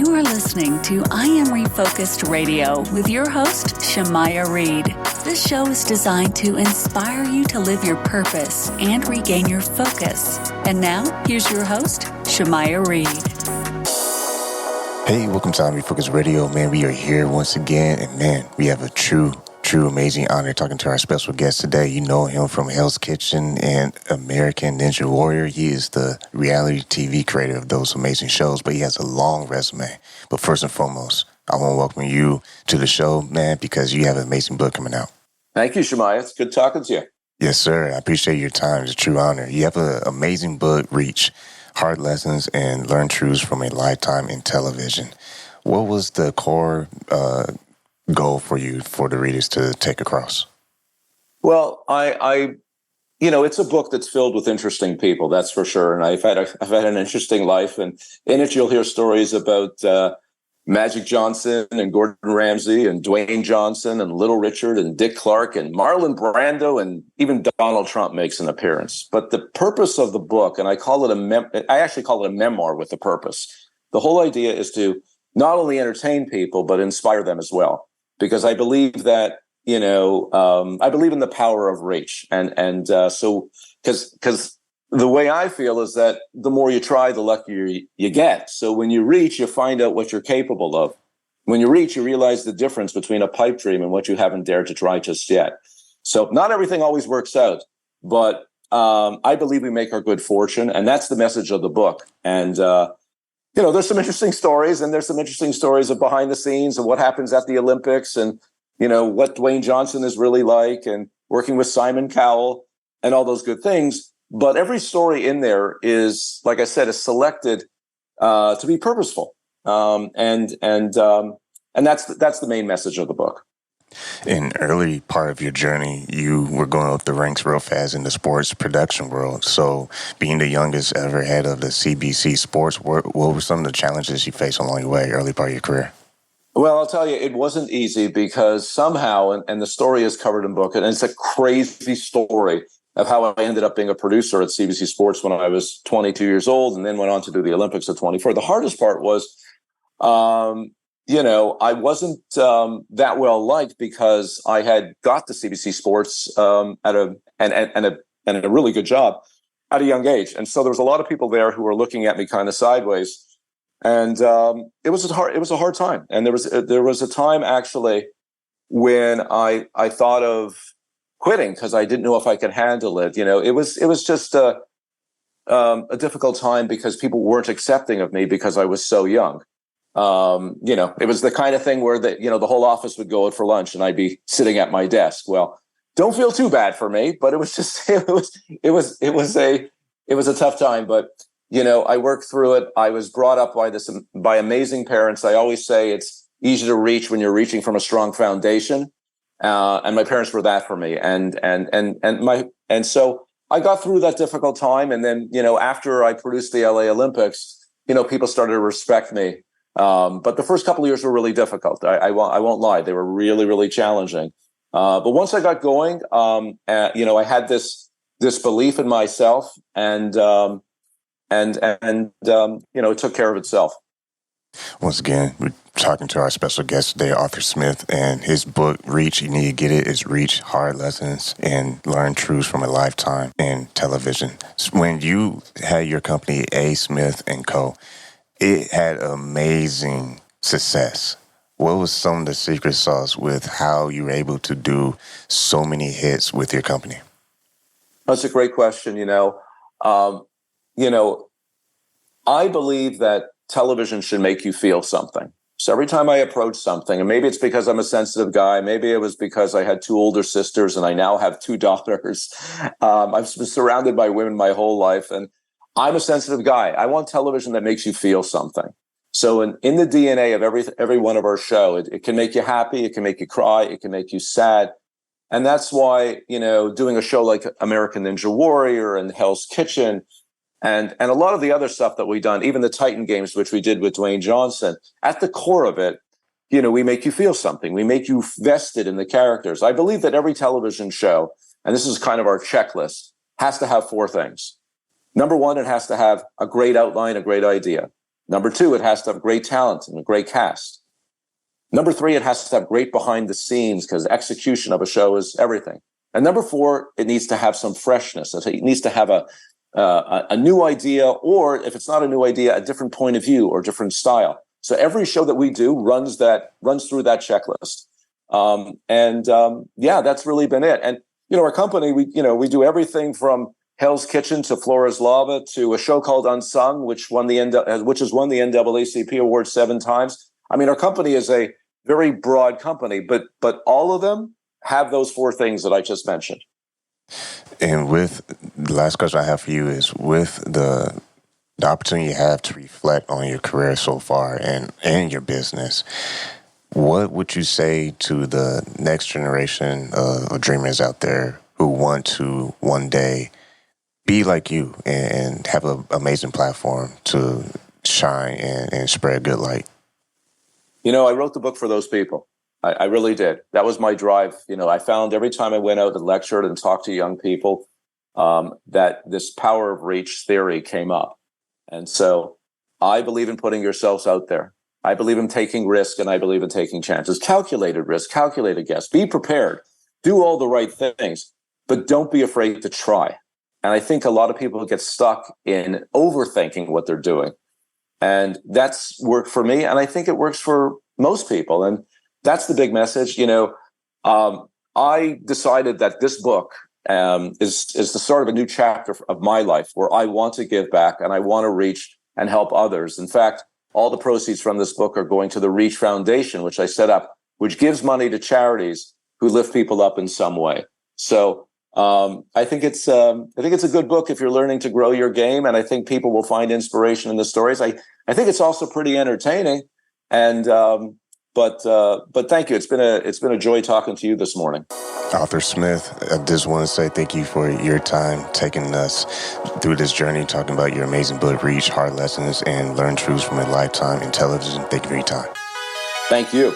You are listening to I Am Refocused Radio with your host, Shamaya Reed. This show is designed to inspire you to live your purpose and regain your focus. And now, here's your host, Shamaya Reed. Hey, welcome to I Am Refocused Radio. Man, we are here once again, and man, we have a true amazing honor talking to our special guest today. You know him from Hell's Kitchen and American Ninja Warrior. He is the reality TV creator of those amazing shows, but he has a long resume. But first and foremost, I want to welcome you to the show, man, because you have an amazing book coming out. Thank you, Shemaiah. It's good talking to you. Yes, sir. I appreciate your time. It's a true honor. You have an amazing book, Reach, Hard Lessons and Learn Truths from a Lifetime in Television. What was the core goal for you, for the readers to take across? Well, it's a book that's filled with interesting people, that's for sure. And I've had an interesting life, and in it you'll hear stories about Magic Johnson and Gordon Ramsay and Dwayne Johnson and Little Richard and Dick Clark and Marlon Brando, and even Donald Trump makes an appearance. But the purpose of the book, and I actually call it a memoir with a purpose. The whole idea is to not only entertain people, but inspire them as well. Because I believe that, I believe in the power of reach. So because the way I feel is that the more you try, the luckier you get. So when you reach, you find out what you're capable of. When you reach, you realize the difference between a pipe dream and what you haven't dared to try just yet. So not everything always works out, but I believe we make our good fortune. And that's the message of the book. And, there's some interesting stories, and there's some interesting stories of behind the scenes of what happens at the Olympics, and, what Dwayne Johnson is really like, and working with Simon Cowell and all those good things. But every story in there is, like I said, is selected to be purposeful. And that's the main message of the book. In early part of your journey, you were going up the ranks real fast in the sports production world. So being the youngest ever head of the CBC Sports, what were some of the challenges you faced along your way, early part of your career? Well, I'll tell you, it wasn't easy because somehow, and the story is covered in the book, and it's a crazy story of how I ended up being a producer at CBC Sports when I was 22 years old, and then went on to do the Olympics at 24. The hardest part was, I wasn't that well liked because I had got to CBC Sports at a really good job at a young age, and so there was a lot of people there who were looking at me kind of sideways, and it was a hard time. And there was a time actually when I thought of quitting because I didn't know if I could handle it. It was just a difficult time because people weren't accepting of me because I was so young. It was the kind of thing where the whole office would go out for lunch and I'd be sitting at my desk. Well, don't feel too bad for me, but it was just, it was a tough time, but I worked through it. I was brought up by amazing parents. I always say it's easy to reach when you're reaching from a strong foundation. And my parents were that for me. And so I got through that difficult time. And then, after I produced the LA Olympics, people started to respect me. But the first couple of years were really difficult. I won't lie. They were really, really challenging. But once I got going, I had this belief in myself, and it took care of itself. Once again, we're talking to our special guest today, Arthur Smith, and his book, Reach, you need to get it, is Reach, Hard Lessons and Learn Truths from a Lifetime in Television. When you had your company, A. Smith & Co., it had amazing success. What was some of the secret sauce with how you were able to do so many hits with your company? That's a great question. I believe that television should make you feel something. So every time I approach something, and maybe it's because I'm a sensitive guy, maybe it was because I had two older sisters and I now have two daughters. I've been surrounded by women my whole life, and I'm a sensitive guy. I want television that makes you feel something. So in the DNA of every one of our show, it can make you happy, it can make you cry, it can make you sad. And that's why, doing a show like American Ninja Warrior and Hell's Kitchen and a lot of the other stuff that we've done, even the Titan games, which we did with Dwayne Johnson, at the core of it, we make you feel something. We make you vested in the characters. I believe that every television show, and this is kind of our checklist, has to have four things. Number one, it has to have a great outline, a great idea. Number 2, it has to have great talent and a great cast. Number 3, it has to have great behind the scenes because execution of a show is everything. And number 4, it needs to have some freshness. It needs to have a new idea, or if it's not a new idea, a different point of view or different style. So every show that we do runs through that checklist. That's really been it. And our company, we do everything from Hell's Kitchen to Flora's Lava to a show called Unsung, which has won the NAACP award 7 times. I mean, our company is a very broad company, but all of them have those 4 things that I just mentioned. And with the last question I have for you is with the opportunity you have to reflect on your career so far and your business, what would you say to the next generation of dreamers out there who want to one day be like you and have an amazing platform to shine and spread good light? I wrote the book for those people. I really did. That was my drive. I found every time I went out and lectured and talked to young people that this power of reach theory came up. And so I believe in putting yourselves out there. I believe in taking risk, and I believe in taking chances. Calculated risk, calculated guess. Be prepared. Do all the right things, but don't be afraid to try. And I think a lot of people get stuck in overthinking what they're doing. And that's worked for me, and I think it works for most people. And that's the big message. I decided that this book is the start of a new chapter of my life where I want to give back and I want to reach and help others. In fact, all the proceeds from this book are going to the Reach Foundation, which I set up, which gives money to charities who lift people up in some way. So I think it's a good book if you're learning to grow your game, and I think people will find inspiration in the stories. I think it's also pretty entertaining, and but thank you. It's been a joy talking to you this morning. Author Smith, I just want to say thank you for your time taking us through this journey, talking about your amazing book, Reach, Hard Lessons, and Learn Truths from a Lifetime in Television. Thank you for your time. Thank you.